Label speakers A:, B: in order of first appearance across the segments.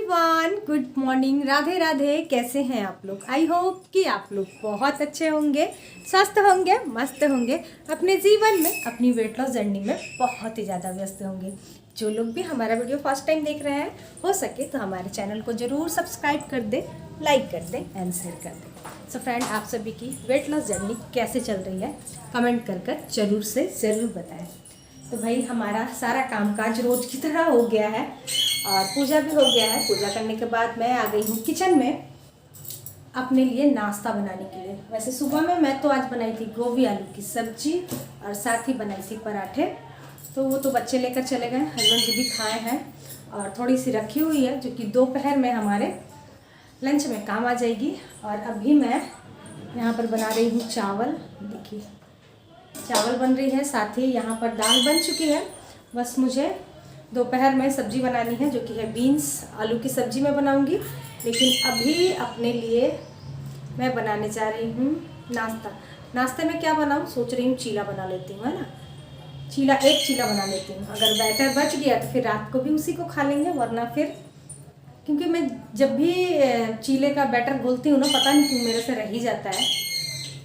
A: Everyone, good morning, Radhe Radhe. कैसे हैं आप लोग? आई होप कि आप लोग बहुत अच्छे होंगे, स्वस्थ होंगे, मस्त होंगे, अपने जीवन में अपनी वेट लॉस जर्नी में बहुत ही ज़्यादा व्यस्त होंगे। जो लोग भी हमारा वीडियो फर्स्ट टाइम देख रहे हैं, हो सके तो हमारे चैनल को ज़रूर सब्सक्राइब कर दें, लाइक कर दें एंड शेयर कर दें। सो फ्रेंड, आप सभी की वेट लॉस जर्नी कैसे चल रही है कमेंट कर ज़रूर से ज़रूर बताएं। तो भाई, हमारा सारा कामकाज रोज की तरह हो गया है और पूजा भी हो गया है। पूजा करने के बाद मैं आ गई हूँ किचन में अपने लिए नाश्ता बनाने के लिए। वैसे सुबह में मैं तो आज बनाई थी गोभी आलू की सब्जी और साथ ही बनाई थी पराठे। तो वो तो बच्चे लेकर चले गए, हस्बैंड जी भी खाए हैं और थोड़ी सी रखी हुई है जो कि दोपहर में हमारे लंच में काम आ जाएगी। और अभी मैं यहाँ पर बना रही हूँ चावल। देखिए, चावल बन रही है, साथ ही यहाँ पर दाल बन चुकी है। बस मुझे दोपहर में सब्जी बनानी है जो कि है बीन्स आलू की सब्जी मैं बनाऊंगी। लेकिन अभी अपने लिए मैं बनाने जा रही हूँ नाश्ता। नाश्ते में क्या बनाऊँ सोच रही हूँ, चीला बना लेती हूँ, है ना। एक चीला बना लेती हूँ। अगर बैटर बच गया तो फिर रात को भी उसी को खा लेंगे, वरना फिर, क्योंकि मैं जब भी चीले का बैटर घोलती हूँ ना, पता नहीं क्यों मेरे से रह ही जाता है,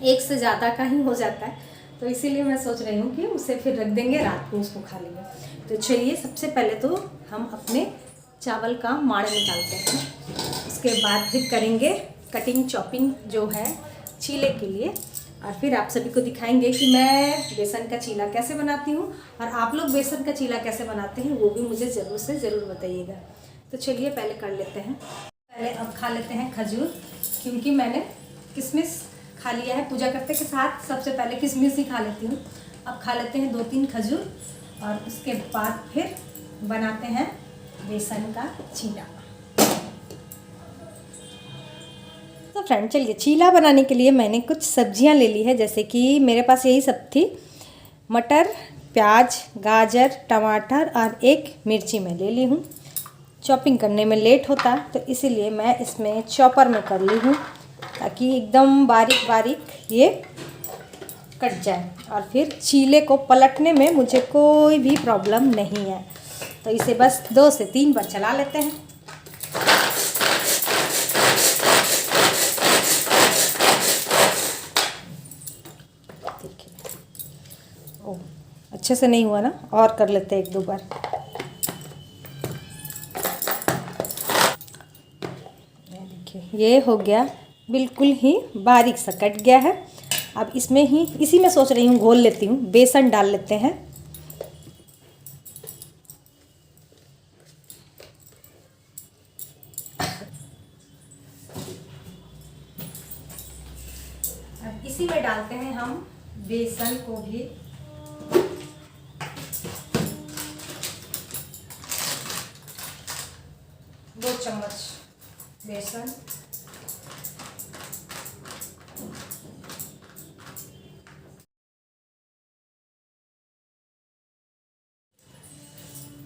A: एक से ज़्यादा का ही हो जाता है। तो इसीलिए मैं सोच रही हूँ कि उसे फिर रख देंगे, रात को उसको खा लेंगे। तो चलिए, सबसे पहले तो हम अपने चावल का माड़ निकालते हैं, उसके बाद फिर करेंगे कटिंग चॉपिंग जो है चीले के लिए। और फिर आप सभी को दिखाएंगे कि मैं बेसन का चीला कैसे बनाती हूँ और आप लोग बेसन का चीला कैसे बनाते हैं, वो भी मुझे ज़रूर से ज़रूर बताइएगा। तो चलिए पहले कर लेते हैं। पहले अब खा लेते हैं खजूर, क्योंकि मैंने किशमिश खा लिया है पूजा करते के साथ। सबसे पहले किशमिश ही खा लेती हूँ। अब खा लेते हैं 2-3 खजूर और उसके बाद फिर बनाते हैं बेसन का चीला। तो फ्रेंड, चलिए, चीला बनाने के लिए मैंने कुछ सब्जियां ले ली है। जैसे कि मेरे पास यही सब थी, मटर, प्याज, गाजर, टमाटर और एक मिर्ची मैं ले ली हूँ। चॉपिंग करने में लेट होता तो इसीलिए मैं इसमें चॉपर में कर ली हूँ, ताकि एकदम बारीक बारीक ये कट जाए और फिर चीले को पलटने में मुझे कोई भी प्रॉब्लम नहीं है। तो इसे बस 2 से 3 बार चला लेते हैं। देखिए, ओ, अच्छे से नहीं हुआ ना, और कर लेते हैं 1-2 बार। ये हो गया, बिल्कुल ही बारीक सा कट गया है। अब इसमें ही, इसी में सोच रही हूँ घोल लेती हूँ, बेसन डाल लेते हैं। अब इसी में डालते हैं हम बेसन को भी। दो चम्मच बेसन,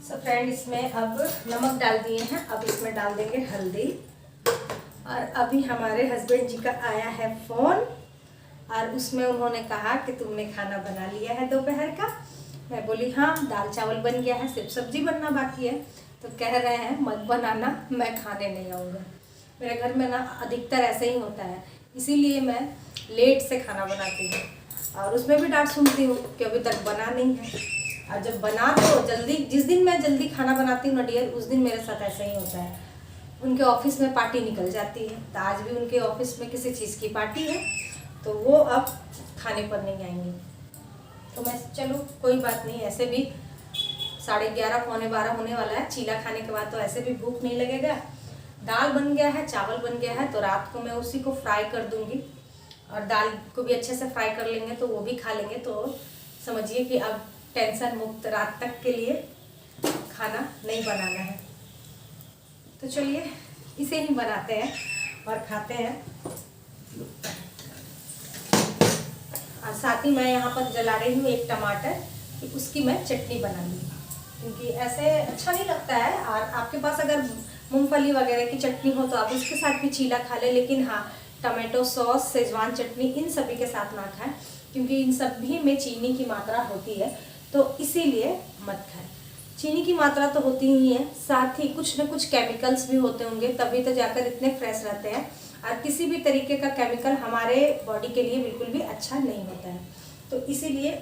A: सो फ्रेंड, इसमें अब नमक डाल दिए हैं। अब इसमें डाल देंगे हल्दी। और अभी हमारे हस्बैंड जी का आया है फ़ोन और उसमें उन्होंने कहा कि तुमने खाना बना लिया है दोपहर का। मैं बोली हाँ, दाल चावल बन गया है, सिर्फ सब्जी बनना बाकी है। तो कह रहे हैं मत बनाना, मैं खाने नहीं आऊँगा। मेरे घर में ना अधिकतर ऐसे ही होता है, इसीलिए मैं लेट से खाना बनाती हूँ और उसमें भी डांट सुनती हूँ कि अभी तक बना नहीं है। और जब बना तो जल्दी, जिस दिन मैं जल्दी खाना बनाती हूँ ना डियर, उस दिन मेरे साथ ऐसा ही होता है। उनके ऑफिस में पार्टी निकल जाती है। तो आज भी उनके ऑफिस में किसी चीज़ की पार्टी है, तो वो अब खाने पर नहीं आएंगे। तो मैं, चलो कोई बात नहीं, ऐसे भी 11:30 पौने 12 होने वाला है। चीला खाने के बाद तो ऐसे भी भूख नहीं लगेगा। दाल बन गया है, चावल बन गया है, तो रात को मैं उसी को फ्राई कर दूंगी और दाल को भी अच्छे से फ्राई कर लेंगे तो वो भी खा लेंगे। तो समझिए कि अब टेंशन मुक्त रात तक के लिए खाना नहीं बनाना है। तो चलिए, इसे ही बनाते हैं और खाते हैं। और साथ ही मैं यहाँ पर जला रही हूँ एक टमाटर, कि उसकी मैं चटनी बना लूँ, क्योंकि ऐसे अच्छा नहीं लगता है। और आपके पास अगर मूंगफली वगैरह की चटनी हो तो आप उसके साथ भी चीला खा लें, लेकिन हाँ, टमाटो सॉस, शेजवान चटनी, इन सभी के साथ ना खाएं, क्योंकि इन सभी में चीनी की मात्रा होती है, तो इसीलिए मत खाएं। चीनी की मात्रा तो होती ही है, साथ ही कुछ न कुछ केमिकल्स भी होते होंगे, तभी तो जाकर इतने फ्रेश रहते हैं। और किसी भी तरीके का केमिकल हमारे बॉडी के लिए बिल्कुल भी अच्छा नहीं होता है। तो इसीलिए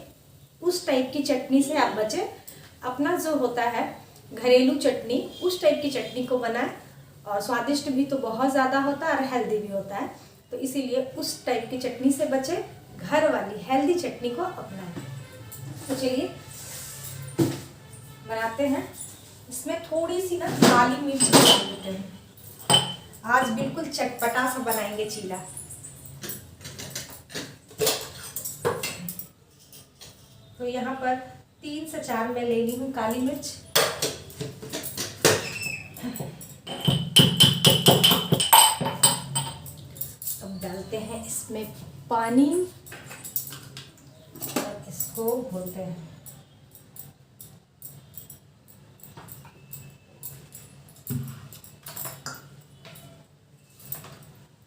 A: उस टाइप की चटनी से आप बचें। अपना जो होता है घरेलू चटनी, उस टाइप की चटनी को बनाएं, और स्वादिष्ट भी तो बहुत ज़्यादा होता है और हेल्दी भी होता है। तो इसीलिए उस टाइप की चटनी से बचें, घर वाली हेल्दी चटनी को अपनाएं। तो चलिए बनाते हैं। इसमें थोड़ी सी ना काली मिर्च डाल देते हैं। आज बिल्कुल चटपटा सा बनाएंगे चीला। तो यहाँ पर 3 से 4 मैं ले ली हूँ काली मिर्च। अब डालते हैं इसमें पानी और इसको भूनते हैं।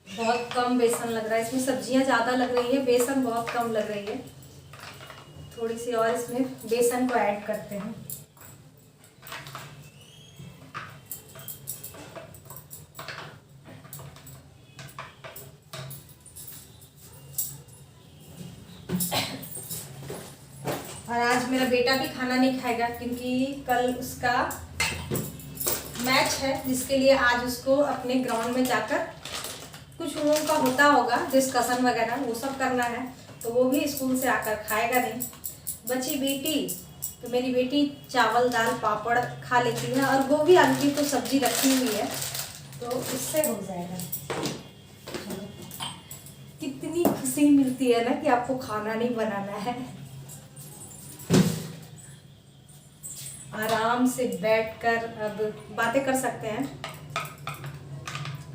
A: बहुत कम बेसन लग रहा है इसमें, सब्जियां ज़्यादा लग रही है, बेसन बहुत कम लग रही है। थोड़ी सी और इसमें बेसन को ऐड करते हैं। और आज मेरा बेटा भी खाना नहीं खाएगा क्योंकि कल उसका मैच है, जिसके लिए आज उसको अपने ग्राउंड में जाकर कुछ लोगों का होता होगा डिस्कशन वगैरह, वो सब करना है। तो वो भी स्कूल से आकर खाएगा नहीं। बची बेटी, तो मेरी बेटी चावल दाल पापड़ खा लेती है, और गोभी आलू की तो सब्जी रखी हुई है, तो इससे हो जाएगा। कितनी खुशी मिलती है ना कि आपको खाना नहीं बनाना है, आराम से बैठकर अब बातें कर सकते हैं।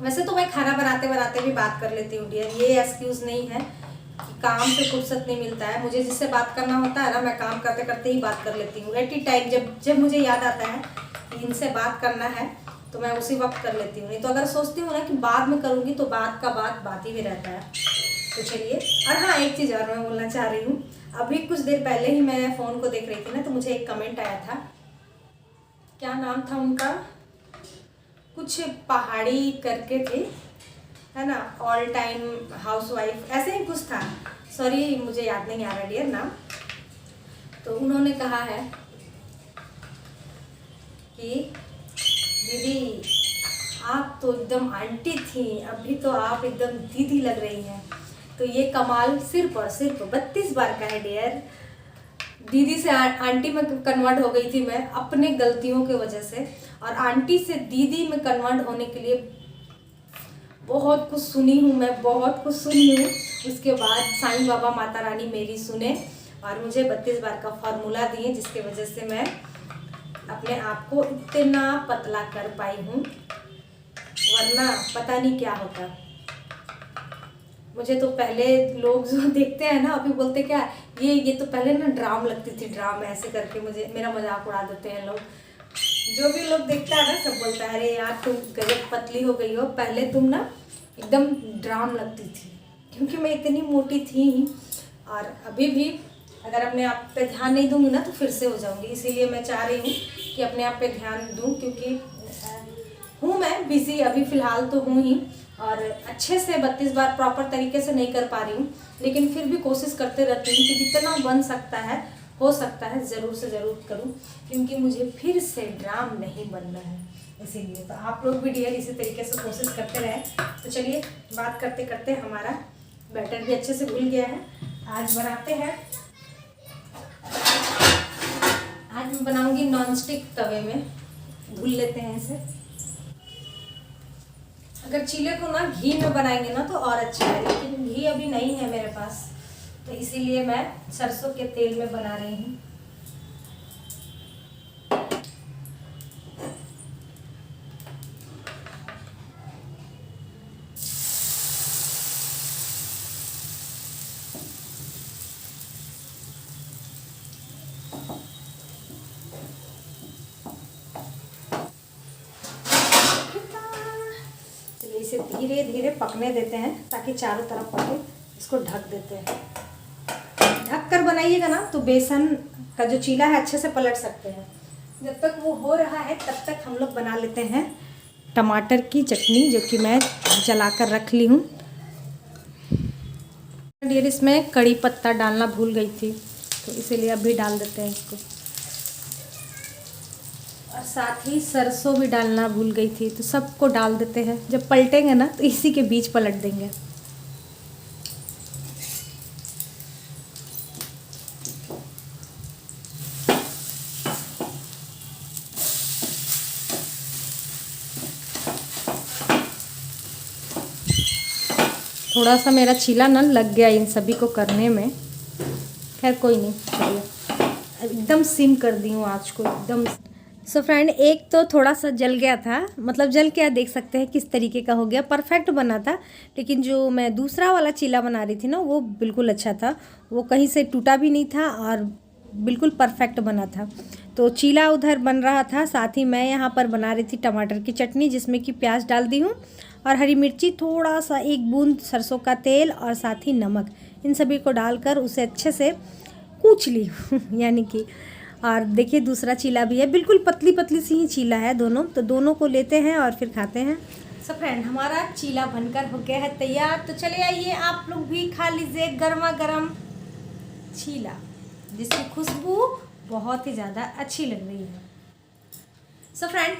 A: वैसे तो मैं खाना बनाते बनाते भी बात कर लेती हूँ डियर, ये एक्सक्यूज़ नहीं है कि काम से फुर्सत नहीं मिलता है। मुझे जिससे बात करना होता है ना, मैं काम करते करते ही बात कर लेती हूँ। एट ई टाइम जब मुझे याद आता है कि इनसे बात करना है तो मैं उसी वक्त कर लेती हूँ। नहीं तो अगर सोचती हूँ ना कि बाद में करूँगी तो बात का बात ही में रहता है। तो चलिए, और हाँ एक चीज़ और मैं बोलना चाह रही हूँ। अभी कुछ देर पहले ही मैं फ़ोन को देख रही थी ना, तो मुझे एक कमेंट आया था, क्या नाम था उनका, कुछ पहाड़ी करके थे, है ना, ऑल टाइम हाउसवाइफ ऐसे ही कुछ था, सॉरी मुझे याद नहीं आ रहा डियर नाम। तो उन्होंने कहा है कि दीदी आप तो एकदम आंटी थी, अभी तो आप एकदम दीदी लग रही हैं। तो ये कमाल सिर्फ और सिर्फ 32 बार का है डियर। दीदी से आंटी में कन्वर्ट हो गई थी मैं अपने गलतियों के वजह से, और आंटी से दीदी में कन्वर्ट होने के लिए बहुत कुछ सुनी हूँ मैं, बहुत कुछ सुनी हूँ। उसके बाद साईं बाबा माता रानी मेरी सुने और मुझे 32 बार का फॉर्मूला दिए, जिसके वजह से मैं अपने आप को इतना पतला कर पाई हूँ, वरना पता नहीं क्या होता। मुझे तो पहले लोग जो देखते हैं ना, अभी बोलते क्या ये तो पहले ना ड्राम लगती थी, ड्राम ऐसे करके मुझे मेरा मजाक उड़ा देते हैं लोग। जो भी लोग देखता है ना सब बोलता है अरे यार तुम गजब पतली हो गई हो, पहले तुम ना एकदम ड्राम लगती थी, क्योंकि मैं इतनी मोटी थी ही। और अभी भी अगर अपने आप पे ध्यान नहीं दूंगी ना तो फिर से हो जाऊंगी। इसीलिए मैं चाह रही हूँ कि अपने आप पे ध्यान दूँ, क्योंकि हूँ मैं बिजी अभी फ़िलहाल तो हूँ ही, और अच्छे से 32 बार प्रॉपर तरीके से नहीं कर पा रही हूँ, लेकिन फिर भी कोशिश करते रहती हूँ कि जितना बन सकता है हो सकता है ज़रूर से ज़रूर करूँ, क्योंकि मुझे फिर से ड्राम नहीं बनना है। इसीलिए तो आप लोग भी डियर इसी तरीके से कोशिश करते रहें। तो चलिए बात करते करते हमारा बैटर भी अच्छे से घुल गया है। आज बनाते हैं, आज मैं बनाऊंगी नॉनस्टिक तवे में, भून लेते हैं इसे। अगर चीले को ना घी में बनाएंगे ना तो और अच्छा है, लेकिन घी अभी नहीं है मेरे पास, तो इसीलिए मैं सरसों के तेल में बना रही हूँ। इसे धीरे धीरे पकने देते हैं ताकि चारों तरफ पके। इसको ढक देते हैं। ढक कर बनाइएगा ना तो बेसन का जो चीला है अच्छे से पलट सकते हैं। जब तक वो हो रहा है तब तक हम लोग बना लेते हैं टमाटर की चटनी, जो कि मैं जला कर रख ली हूँ। डियर, इसमें कड़ी पत्ता डालना भूल गई थी, तो इसीलिए अभी डाल देते हैं इसको। और साथ ही सरसों भी डालना भूल गई थी, तो सबको डाल देते हैं। जब पलटेंगे ना तो इसी के बीच पलट देंगे। थोड़ा सा मेरा चीला ना लग गया इन सभी को करने में, खैर कोई नहीं, चलिए। एकदम सिम कर दी हूँ आँच को एकदम। सो फ्रेंड, एक तो थोड़ा सा जल गया था, मतलब जल के देख सकते हैं किस तरीके का हो गया, परफेक्ट बना था। लेकिन जो मैं दूसरा वाला चीला बना रही थी ना, वो बिल्कुल अच्छा था, वो कहीं से टूटा भी नहीं था और बिल्कुल परफेक्ट बना था। तो चीला उधर बन रहा था, साथ ही मैं यहाँ पर बना रही थी टमाटर की चटनी, जिसमें कि प्याज डाल दी हूँ और हरी मिर्ची, थोड़ा सा एक बूंद सरसों का तेल और साथ ही नमक, इन सभी को डालकर उसे अच्छे से कूच ली यानी कि। और देखिए दूसरा चीला भी है, बिल्कुल पतली पतली सी ही चीला है दोनों, तो दोनों को लेते हैं और फिर खाते हैं। सो फ्रेंड, हमारा चीला बनकर हो गया है तैयार। तो चले आइए आप लोग भी खा लीजिए गर्मा गर्म चीला, जिसकी खुशबू बहुत ही ज़्यादा अच्छी लग रही है। सो फ्रेंड,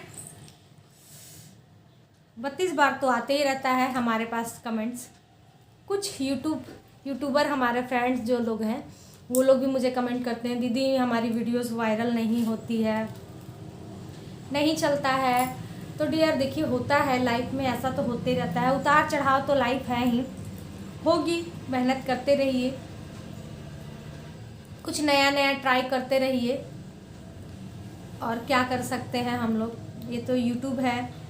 A: 32 बार तो आते ही रहता है हमारे पास कमेंट्स। कुछ यूट्यूबर हमारे फ्रेंड्स जो लोग हैं, वो लोग भी मुझे कमेंट करते हैं, दीदी हमारी वीडियोस वायरल नहीं होती है, नहीं चलता है। तो डियर देखिए, होता है लाइफ में, ऐसा तो होते रहता है, उतार चढ़ाव तो लाइफ है ही, होगी। मेहनत करते रहिए, कुछ नया नया ट्राई करते रहिए। और क्या कर सकते हैं हम लोग, ये तो यूट्यूब है,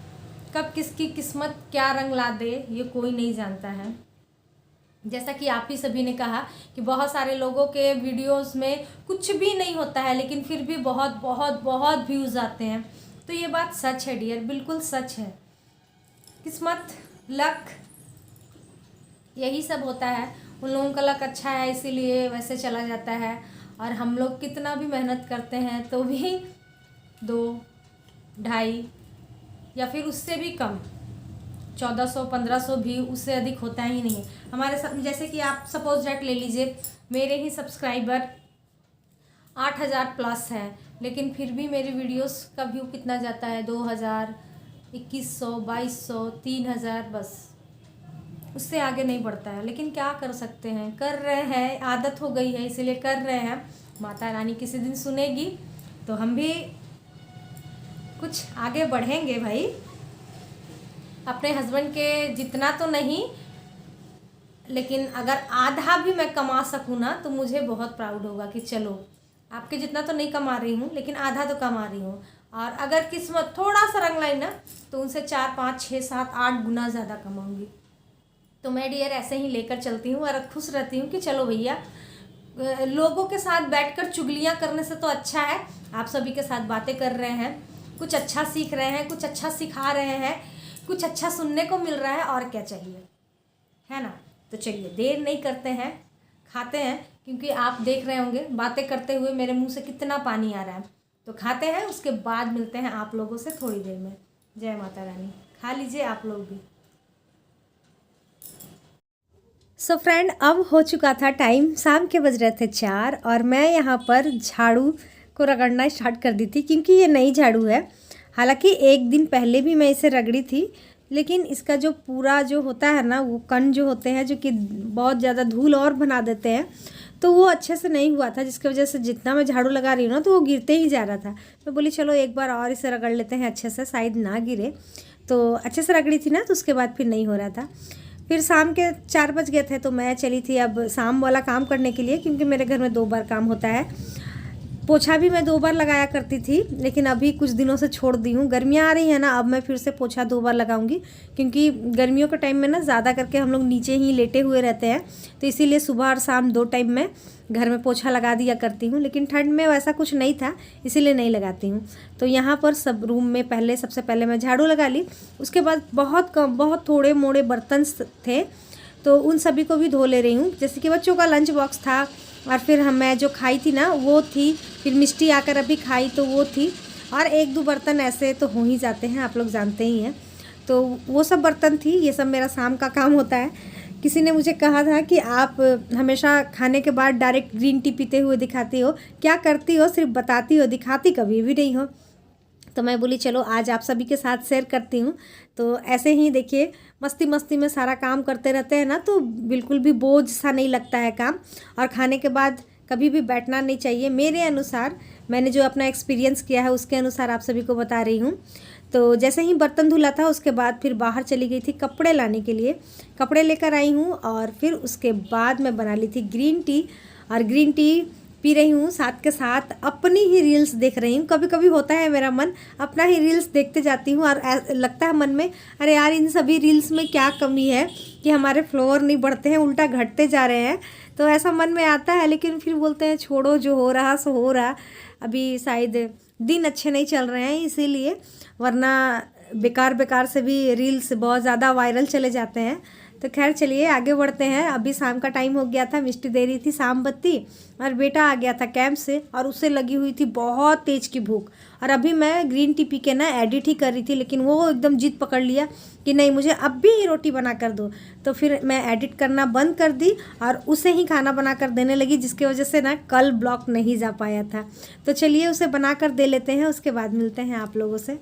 A: कब किसकी किस्मत क्या रंग ला दे ये कोई नहीं जानता है। जैसा कि आप ही सभी ने कहा कि बहुत सारे लोगों के वीडियोस में कुछ भी नहीं होता है, लेकिन फिर भी बहुत बहुत बहुत व्यूज़ आते हैं। तो ये बात सच है डियर, बिल्कुल सच है। किस्मत, लक, यही सब होता है। उन लोगों का लक अच्छा है इसीलिए वैसे चला जाता है, और हम लोग कितना भी मेहनत करते हैं तो भी 2, 2.5 या फिर उससे भी कम, 1400 1500 भी, उससे अधिक होता ही नहीं है हमारे साथ। जैसे कि आप सपोज डेट ले लीजिए, मेरे ही सब्सक्राइबर 8000 प्लस है, लेकिन फिर भी मेरी वीडियोस का व्यू कितना जाता है, 2000, 2100, 2200, 3000, बस उससे आगे नहीं बढ़ता है। लेकिन क्या कर सकते हैं, कर रहे हैं, आदत हो गई है इसीलिए कर रहे हैं। माता रानी किसी दिन सुनेगी तो हम भी कुछ आगे बढ़ेंगे भाई। अपने हस्बैंड के जितना तो नहीं, लेकिन अगर आधा भी मैं कमा सकूँ ना तो मुझे बहुत प्राउड होगा कि चलो आपके जितना तो नहीं कमा रही हूँ, लेकिन आधा तो कमा रही हूँ। और अगर किस्मत थोड़ा सा रंग लाई ना तो उनसे 4, 5, 6, 7, 8 गुना ज़्यादा कमाऊँगी। तो मैं डियर ऐसे ही लेकर चलती हूँ और खुश रहती हूँ कि चलो भैया, लोगों के साथ बैठकर चुगलियाँ करने से तो अच्छा है आप सभी के साथ बातें कर रहे हैं, कुछ अच्छा सीख रहे हैं, कुछ अच्छा सिखा रहे हैं, कुछ अच्छा सुनने को मिल रहा है, और क्या चाहिए, है ना। तो चलिए देर नहीं करते हैं, खाते हैं, क्योंकि आप देख रहे होंगे बातें करते हुए मेरे मुंह से कितना पानी आ रहा है। तो खाते हैं, उसके बाद मिलते हैं आप लोगों से थोड़ी देर में। जय माता रानी, खा लीजिए आप लोग भी। सो फ्रेंड, अब हो चुका था टाइम, शाम के बज रहे थे 4 और मैं यहाँ पर झाड़ू को रगड़ना स्टार्ट कर दी थी, क्योंकि ये नई झाड़ू है। हालांकि एक दिन पहले भी मैं इसे रगड़ी थी, लेकिन इसका जो पूरा जो होता है ना, वो कण जो होते हैं जो कि बहुत ज़्यादा धूल और बना देते हैं, तो वो अच्छे से नहीं हुआ था, जिसकी वजह से जितना मैं झाड़ू लगा रही हूँ ना तो वो गिरते ही जा रहा था। मैं बोली चलो एक बार और इसे रगड़ लेते हैं अच्छे से, शायद ना गिरे। तो अच्छे से रगड़ी थी ना, तो उसके बाद फिर नहीं हो रहा था। फिर शाम के 4 बज गए थे तो मैं चली थी अब शाम वाला काम करने के लिए, क्योंकि मेरे घर में 2 बार काम होता है। पोछा भी मैं 2 बार लगाया करती थी, लेकिन अभी कुछ दिनों से छोड़ दी हूँ। गर्मियाँ आ रही हैं ना, अब मैं फिर से पोछा 2 बार लगाऊंगी, क्योंकि गर्मियों के टाइम में ना ज़्यादा करके हम लोग नीचे ही लेटे हुए रहते हैं, तो इसीलिए सुबह और शाम 2 टाइम में घर में पोछा लगा दिया करती हूँ। लेकिन ठंड में वैसा कुछ नहीं था, इसीलिए नहीं लगाती हूँ। तो यहाँ पर सब रूम में सबसे पहले मैं झाड़ू लगा ली, उसके बाद बहुत थोड़े मोड़े बर्तन थे तो उन सभी को भी धो ले रही हूँ। जैसे कि बच्चों का लंच बॉक्स था, और फिर मैं जो खाई थी ना वो थी, फिर मिष्टी आकर अभी खाई तो वो थी, और एक दो बर्तन ऐसे तो हो ही जाते हैं, आप लोग जानते ही हैं। तो वो सब बर्तन थी, ये सब मेरा शाम का काम होता है। किसी ने मुझे कहा था कि आप हमेशा खाने के बाद डायरेक्ट ग्रीन टी पीते हुए दिखाती हो, क्या करती हो, सिर्फ बताती हो, दिखाती कभी भी नहीं हो। तो मैं बोली चलो आज आप सभी के साथ शेयर करती हूँ। तो ऐसे ही देखिए मस्ती मस्ती में सारा काम करते रहते हैं ना, तो बिल्कुल भी बोझ सा नहीं लगता है काम। और खाने के बाद कभी भी बैठना नहीं चाहिए, मेरे अनुसार, मैंने जो अपना एक्सपीरियंस किया है उसके अनुसार आप सभी को बता रही हूँ। तो जैसे ही बर्तन धुला था उसके बाद फिर बाहर चली गई थी कपड़े लाने के लिए, कपड़े लेकर आई हूँ और फिर उसके बाद मैं बना ली थी ग्रीन टी। और ग्रीन टी पी रही हूँ, साथ के साथ अपनी ही रील्स देख रही हूँ। कभी कभी होता है मेरा मन, अपना ही रील्स देखते जाती हूँ और लगता है मन में अरे यार इन सभी रील्स में क्या कमी है कि हमारे फ्लोर नहीं बढ़ते हैं, उल्टा घटते जा रहे हैं। तो ऐसा मन में आता है, लेकिन फिर बोलते हैं छोड़ो, जो हो रहा सो हो रहा। अभी शायद दिन अच्छे नहीं चल रहे हैं इसीलिए, वरना बेकार बेकार से भी रील्स बहुत ज़्यादा वायरल चले जाते हैं। तो खैर चलिए आगे बढ़ते हैं। अभी शाम का टाइम हो गया था, मिष्टी दे रही थी शाम बत्ती, और बेटा आ गया था कैंप से और उससे लगी हुई थी बहुत तेज़ की भूख। और अभी मैं ग्रीन टी पी के ना एडिट ही कर रही थी, लेकिन वो एकदम जिद पकड़ लिया कि नहीं मुझे अब भी रोटी बना कर दो। तो फिर मैं एडिट करना बंद कर दी और उसे ही खाना बना कर देने लगी, जिसकी वजह से ना कल ब्लॉग नहीं जा पाया था। तो चलिए उसे बना कर दे लेते हैं, उसके बाद मिलते हैं आप लोगों से।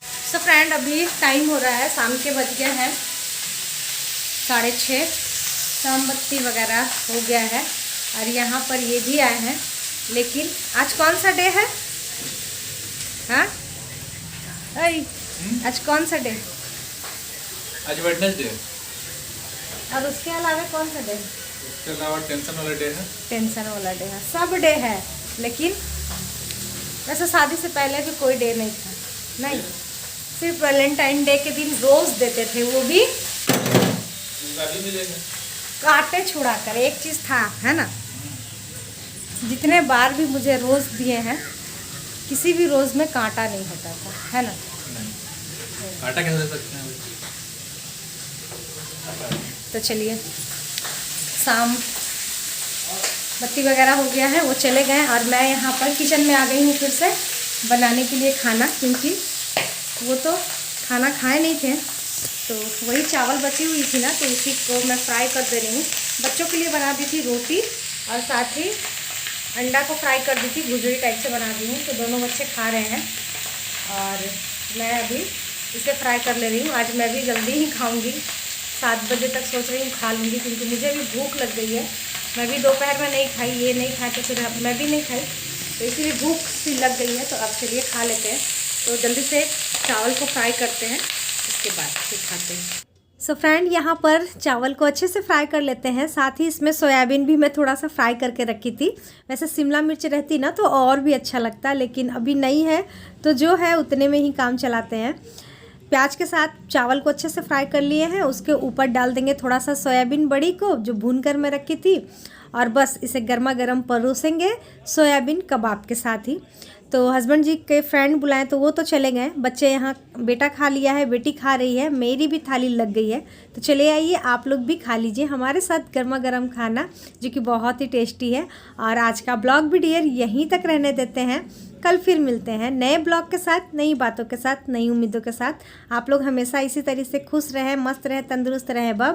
A: सो फ्रेंड अभी टाइम हो रहा है, शाम के बज गए हैं 6:30, शाम बत्ती वगैरह हो गया है। और यहाँ पर ये भी आए हैं, लेकिन आज कौन सा डे है? हाँ आज कौन सा डे?
B: आज वेडनेसडे।
A: और उसके अलावा कौन सा डे?
B: उसके अलावा टेंशन वाला डे है।
A: टेंशन वाला डे है, सब डे है, लेकिन वैसे शादी से पहले भी कोई डे नहीं था, नहीं, सिर्फ वैलेंटाइन डे के दिन रोज़ देते थे, वो भी कांटे छुड़ा कर। एक चीज़ था, है ना, जितने बार भी मुझे रोज़ दिए हैं किसी भी रोज़ में कांटा नहीं होता था, है ना।
B: कांटा कैसे दे सकते हैं?
A: तो चलिए शाम बत्ती वगैरह हो गया है, वो चले गए और मैं यहाँ पर किचन में आ गई हूँ फिर से बनाने के लिए खाना, क्योंकि वो तो खाना खाए नहीं थे। तो वही चावल बची हुई थी ना, तो उसी को मैं फ्राई कर दे रही हूँ। बच्चों के लिए बना दी थी रोटी और साथ ही अंडा को फ्राई कर दी थी, भुजरी टाइप से बना दी हूँ। तो दोनों बच्चे खा रहे हैं और मैं अभी इसे फ्राई कर ले रही हूँ। आज मैं भी जल्दी ही खाऊँगी, 7 बजे तक सोच रही हूँ खा लूँगी, क्योंकि मुझे भी भूख लग गई है। मैं भी दोपहर में नहीं खाई, ये नहीं खाए तो फिर मैं भी नहीं खाई, तो इसीलिए भूख सी लग गई है। तो अब चलिए खा लेते हैं। तो जल्दी से चावल को फ्राई करते हैं, उसके बाद फिर खाते हैं। सो फ्रेंड यहाँ पर चावल को अच्छे से फ्राई कर लेते हैं, साथ ही इसमें सोयाबीन भी मैं थोड़ा सा फ्राई करके रखी थी। वैसे शिमला मिर्च रहती ना तो और भी अच्छा लगता, लेकिन अभी नहीं है, तो जो है उतने में ही काम चलाते हैं। प्याज के साथ चावल को अच्छे से फ्राई कर लिए हैं, उसके ऊपर डाल देंगे थोड़ा सा सोयाबीन बड़ी को जो भून कर मैं रखी थी, और बस इसे गर्मा गर्म परोसेंगे सोयाबीन कबाब के साथ ही। तो हस्बैंड जी के फ्रेंड बुलाएं तो वो तो चले गए, बच्चे यहाँ, बेटा खा लिया है, बेटी खा रही है, मेरी भी थाली लग गई है। तो चले आइए आप लोग भी खा लीजिए हमारे साथ गर्मा गर्म खाना, जो कि बहुत ही टेस्टी है। और आज का ब्लॉग भी डियर यहीं तक रहने देते हैं, कल फिर मिलते हैं नए ब्लॉग के साथ, नई बातों के साथ, नई उम्मीदों के साथ। आप लोग हमेशा इसी तरह से खुश रहें, मस्त रहें, तंदुरुस्त रहें।